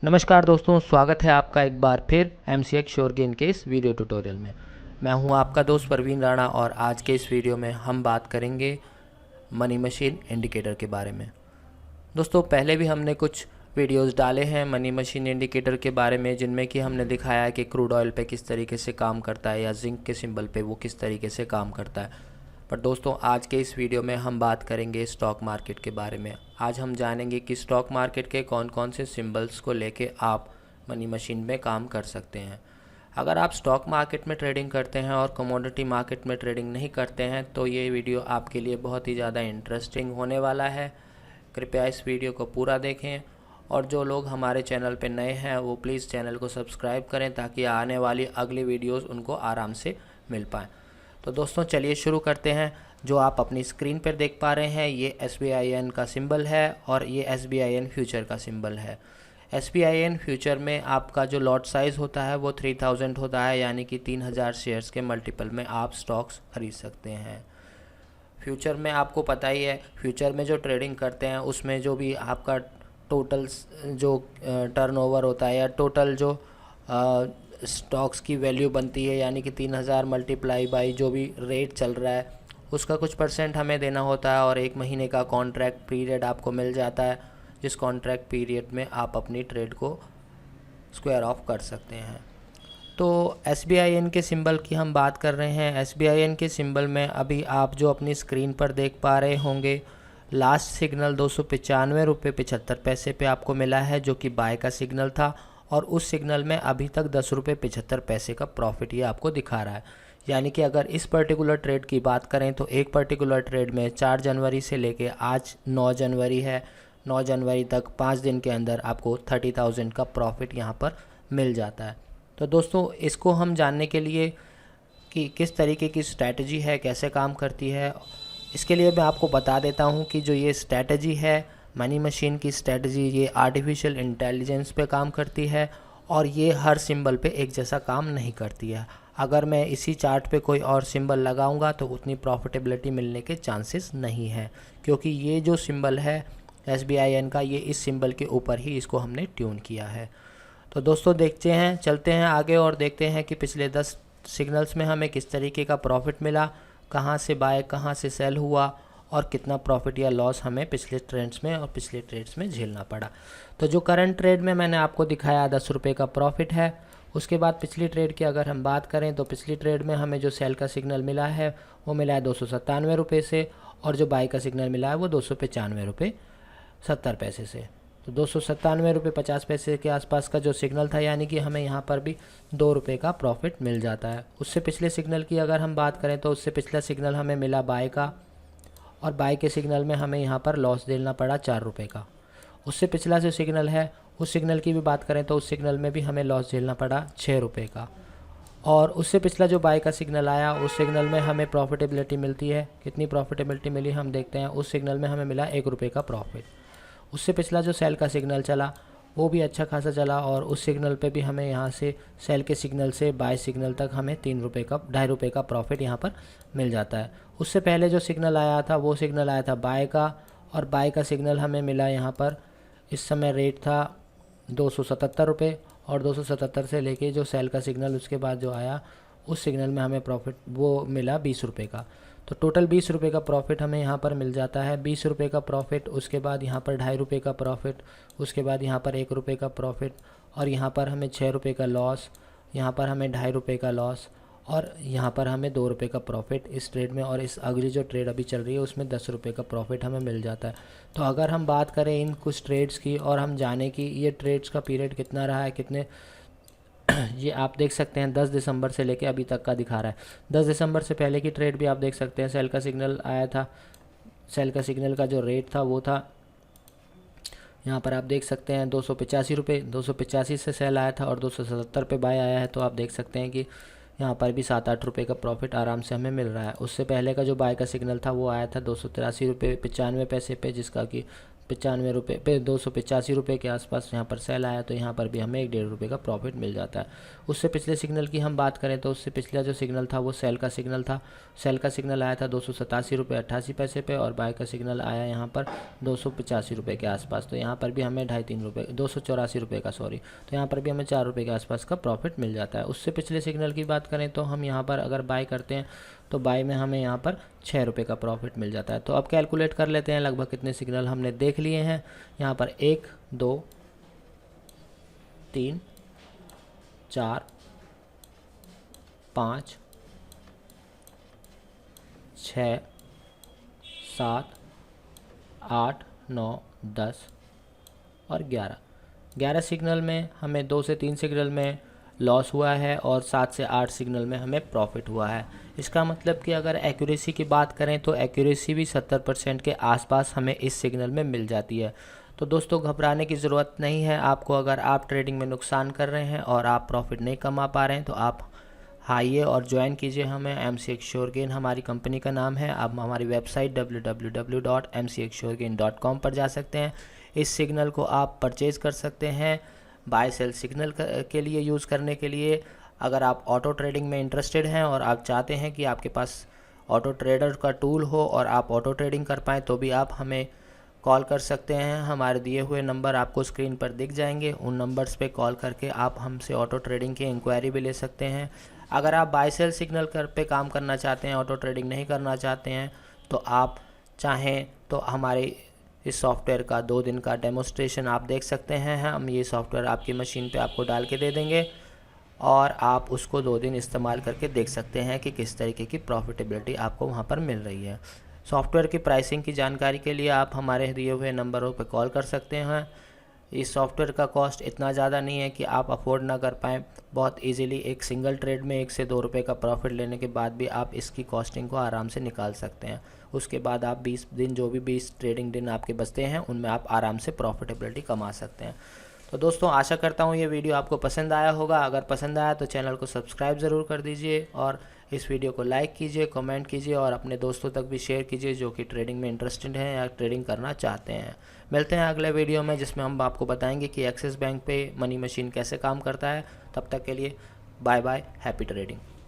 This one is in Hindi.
नमस्कार दोस्तों, स्वागत है आपका एक बार फिर MCX श्योर गेन के इस वीडियो ट्यूटोरियल में। मैं हूं आपका दोस्त परवीन राणा और आज के इस वीडियो में हम बात करेंगे मनी मशीन इंडिकेटर के बारे में। दोस्तों, पहले भी हमने कुछ वीडियोस डाले हैं मनी मशीन इंडिकेटर के बारे में, जिनमें कि हमने दिखाया है कि क्रूड ऑयल पे किस तरीके से काम करता है या जिंक के सिंबल पे वो किस तरीके से काम करता है। पर दोस्तों, आज के इस वीडियो में हम बात करेंगे स्टॉक मार्केट के बारे में। आज हम जानेंगे कि स्टॉक मार्केट के कौन कौन से सिंबल्स को लेके आप मनी मशीन में काम कर सकते हैं। अगर आप स्टॉक मार्केट में ट्रेडिंग करते हैं और कमोडिटी मार्केट में ट्रेडिंग नहीं करते हैं तो ये वीडियो आपके लिए बहुत ही ज़्यादा इंटरेस्टिंग होने वाला है। कृपया इस वीडियो को पूरा देखें और जो लोग हमारे चैनल पर नए हैं वो प्लीज़ चैनल को सब्सक्राइब करें ताकि आने वाली अगली वीडियोज़ उनको आराम से मिल पाएँ। तो दोस्तों, चलिए शुरू करते हैं। जो आप अपनी स्क्रीन पर देख पा रहे हैं ये SBIN का सिंबल है और ये SBIN फ्यूचर का सिंबल है। SBIN फ्यूचर में आपका जो लॉट साइज़ होता है वो 3000 होता है, यानी कि 3000 शेयर्स के मल्टीपल में आप स्टॉक्स खरीद सकते हैं। फ्यूचर में आपको पता ही है, फ्यूचर में जो ट्रेडिंग करते हैं उसमें जो भी आपका टोटल जो टर्नओवर होता है या टोटल जो स्टॉक्स की वैल्यू बनती है, यानी कि 3000 मल्टीप्लाई बाई जो भी रेट चल रहा है उसका कुछ परसेंट हमें देना होता है और एक महीने का कॉन्ट्रैक्ट पीरियड आपको मिल जाता है, जिस कॉन्ट्रैक्ट पीरियड में आप अपनी ट्रेड को स्क्वायर ऑफ कर सकते हैं। तो SBIN के सिंबल की हम बात कर रहे हैं। SBIN के सिंबल में अभी आप जो अपनी स्क्रीन पर देख पा रहे होंगे, लास्ट सिग्नल 295 रुपये 75 पैसे पे आपको मिला है, जो कि बाय का सिग्नल था और उस सिग्नल में अभी तक 10 रुपये 75 पैसे का प्रॉफिट ये आपको दिखा रहा है। यानी कि अगर इस पर्टिकुलर ट्रेड की बात करें तो एक पर्टिकुलर ट्रेड में 4 जनवरी से लेके आज 9 जनवरी है, 9 जनवरी तक 5 दिन के अंदर आपको 30,000 का प्रॉफिट यहाँ पर मिल जाता है। तो दोस्तों, इसको हम जानने के लिए कि किस तरीके की स्ट्रैटेजी है, कैसे काम करती है, इसके लिए मैं आपको बता देता हूँ कि जो ये स्ट्रैटेजी है मनी मशीन की स्ट्रैटेजी, ये आर्टिफिशियल इंटेलिजेंस पे काम करती है और ये हर सिंबल पे एक जैसा काम नहीं करती है। अगर मैं इसी चार्ट पे कोई और सिंबल लगाऊंगा तो उतनी प्रॉफिटेबिलिटी मिलने के चांसेस नहीं है, क्योंकि ये जो सिंबल है SBIN का, ये इस सिंबल के ऊपर ही इसको हमने ट्यून किया है। तो दोस्तों, देखते हैं, चलते हैं आगे और देखते हैं कि पिछले 10 सिग्नल्स में हमें किस तरीके का प्रॉफिट मिला, कहाँ से बाय कहाँ से सेल हुआ और कितना प्रॉफिट या लॉस हमें पिछले ट्रेड्स में और पिछले ट्रेड्स में झेलना पड़ा। तो जो करंट ट्रेड में मैंने आपको दिखाया 10 रुपये का प्रॉफिट है। उसके बाद पिछली ट्रेड की अगर हम बात करें तो पिछली ट्रेड में हमें जो सेल का सिग्नल मिला है वो मिला है 297 रुपये से और जो बाई का सिग्नल मिला है वो 295 रुपये 70 पैसे से। तो 297 रुपये 50 पैसे के आसपास का जो सिग्नल था, यानी कि हमें यहाँ पर भी 2 रुपये का प्रॉफिट मिल जाता है। उससे पिछले सिग्नल की अगर हम बात करें तो उससे पिछला सिग्नल हमें मिला बाय का और बाय के सिग्नल में हमें यहाँ पर लॉस झेलना पड़ा 4 रुपये का। उससे पिछला जो सिग्नल है उस सिग्नल की भी बात करें तो उस सिग्नल में भी हमें लॉस झेलना पड़ा 6 रुपये का। और उससे पिछला जो बाय का सिग्नल आया उस सिग्नल में हमें प्रॉफिटेबिलिटी मिलती है। कितनी प्रॉफिटेबिलिटी मिली हम देखते हैं। उस सिग्नल में हमें मिला 1 रुपये का प्रॉफिट। उससे पिछला जो सेल का सिग्नल चला वो भी अच्छा खासा चला और उस सिग्नल पे भी हमें यहाँ से सेल के सिग्नल से बाय सिग्नल तक हमें 3 रुपये का 2.5 रुपये का प्रॉफिट यहाँ पर मिल जाता है। उससे पहले जो सिग्नल आया था वो सिग्नल आया था बाय का और बाय का सिग्नल हमें मिला यहाँ पर, इस समय रेट था 277 रुपये और 277 से लेके जो सेल का सिग्नल उसके बाद जो आया उस सिग्नल में हमें प्रॉफिट वो मिला 20 रुपये का। तो टोटल 20 रुपये का प्रॉफिट हमें यहाँ पर मिल जाता है। 20 रुपये का प्रॉफिट, उसके बाद यहाँ पर 2.5 रुपये का प्रॉफिट, उसके बाद यहाँ पर 1 रुपये का प्रॉफिट और यहाँ पर हमें 6 रुपये का लॉस, यहाँ पर हमें 2.5 रुपये का लॉस और यहाँ पर हमें 2 रुपये का प्रॉफिट इस ट्रेड में। और इस अगली जो ट्रेड अभी चल रही है उसमें 10 रुपये का प्रॉफिट हमें मिल जाता है। तो अगर हम बात करें इन कुछ ट्रेड्स की और हम जाने कि ये ट्रेड्स का पीरियड कितना रहा है, कितने ये आप देख सकते हैं 10 दिसंबर से लेके अभी तक का दिखा रहा है। 10 दिसंबर से पहले की ट्रेड भी आप देख सकते हैं। सेल का सिग्नल आया था, सेल का सिग्नल का जो रेट था वो था यहाँ पर आप देख सकते हैं 285 रुपये। 285 से सेल आया था और 277 पे बाय आया है। तो आप देख सकते हैं कि यहाँ पर भी 7-8 रुपये का प्रॉफिट आराम से हमें मिल रहा है। उससे पहले का जो बाय का सिग्नल था वो आया था 283 रुपये 95 पैसे पे, जिसका कि रुपये पे 285 के आसपास यहाँ पर सेल आया, तो यहाँ पर भी हमें 1.5 रुपये का प्रॉफिट मिल जाता है। उससे पिछले सिग्नल की हम बात करें तो उससे पिछला जो सिग्नल था वो सेल का सिग्नल था। सेल का सिग्नल आया था 287 रुपये 88 पैसे पे, और बाय का सिग्नल आया यहाँ पर 285 रुपये के आसपास, तो यहाँ पर भी हमें 2.5-3 रुपये 284 रुपये का सॉरी, तो यहाँ पर भी हमें 4 रुपये के आसपास का प्रॉफिट मिल जाता है। उससे पिछले सिग्नल की बात करें तो हम यहाँ पर अगर बाय करते हैं तो बाय में हमें यहाँ पर 6 रुपये का प्रॉफिट मिल जाता है। तो अब कैलकुलेट कर लेते हैं लगभग कितने सिग्नल हमने देख लिए हैं। यहाँ पर 1 2 3 4 5 6 7 8 9 10 और 11 सिग्नल में हमें 2 से 3 सिग्नल में लॉस हुआ है और 7 से 8 सिग्नल में हमें प्रॉफिट हुआ है। इसका मतलब कि अगर एक्यूरेसी की बात करें तो एक्यूरेसी भी 70% के आसपास हमें इस सिग्नल में मिल जाती है। तो दोस्तों घबराने की ज़रूरत नहीं है आपको। अगर आप ट्रेडिंग में नुकसान कर रहे हैं और आप प्रॉफिट नहीं कमा पा रहे हैं तो आप आइए और ज्वाइन कीजिए हमें। MCX श्योरगेन हमारी कंपनी का नाम है। आप हमारी वेबसाइट www.mcxsuregain.com पर जा सकते हैं। इस सिग्नल को आप परचेज़ कर सकते हैं बाय सेल सिग्नल के लिए यूज़ करने के लिए। अगर आप ऑटो ट्रेडिंग में इंटरेस्टेड हैं और आप चाहते हैं कि आपके पास ऑटो ट्रेडर का टूल हो और आप ऑटो ट्रेडिंग कर पाएँ, तो भी आप हमें कॉल कर सकते हैं। हमारे दिए हुए नंबर आपको स्क्रीन पर दिख जाएंगे, उन नंबर्स पे कॉल करके आप हमसे ऑटो ट्रेडिंग की इंक्वायरी भी ले सकते हैं। अगर आप बाय सेल सिग्नल पे काम करना चाहते हैं, ऑटो ट्रेडिंग नहीं करना चाहते हैं, तो आप चाहें तो हमारे इस सॉफ्टवेयर का 2 दिन का डेमोस्ट्रेशन आप देख सकते हैं। हम ये सॉफ्टवेयर आपकी मशीन पे आपको डाल के दे देंगे और आप उसको 2 दिन इस्तेमाल करके देख सकते हैं कि किस तरीके की प्रॉफिटेबिलिटी आपको वहाँ पर मिल रही है। सॉफ्टवेयर की प्राइसिंग की जानकारी के लिए आप हमारे दिए हुए नंबरों पर कॉल कर सकते हैं। इस सॉफ्टवेयर का कॉस्ट इतना ज़्यादा नहीं है कि आप अफोर्ड ना कर पाएँ। बहुत इजीली एक सिंगल ट्रेड में 1 से 2 रुपये का प्रॉफिट लेने के बाद भी आप इसकी कॉस्टिंग को आराम से निकाल सकते हैं। उसके बाद आप 20 दिन जो भी 20 ट्रेडिंग दिन आपके बचते हैं उनमें आप आराम से प्रॉफिटेबिलिटी कमा सकते हैं। तो दोस्तों आशा करता हूँ ये वीडियो आपको पसंद आया होगा। अगर पसंद आया तो चैनल को सब्सक्राइब ज़रूर कर दीजिए और इस वीडियो को लाइक कीजिए, कमेंट कीजिए और अपने दोस्तों तक भी शेयर कीजिए जो कि ट्रेडिंग में इंटरेस्टेड हैं या ट्रेडिंग करना चाहते हैं। मिलते हैं अगले वीडियो में जिसमें हम आपको बताएंगे कि एक्सिस बैंक पे मनी मशीन कैसे काम करता है। तब तक के लिए बाय बाय, हैप्पी ट्रेडिंग।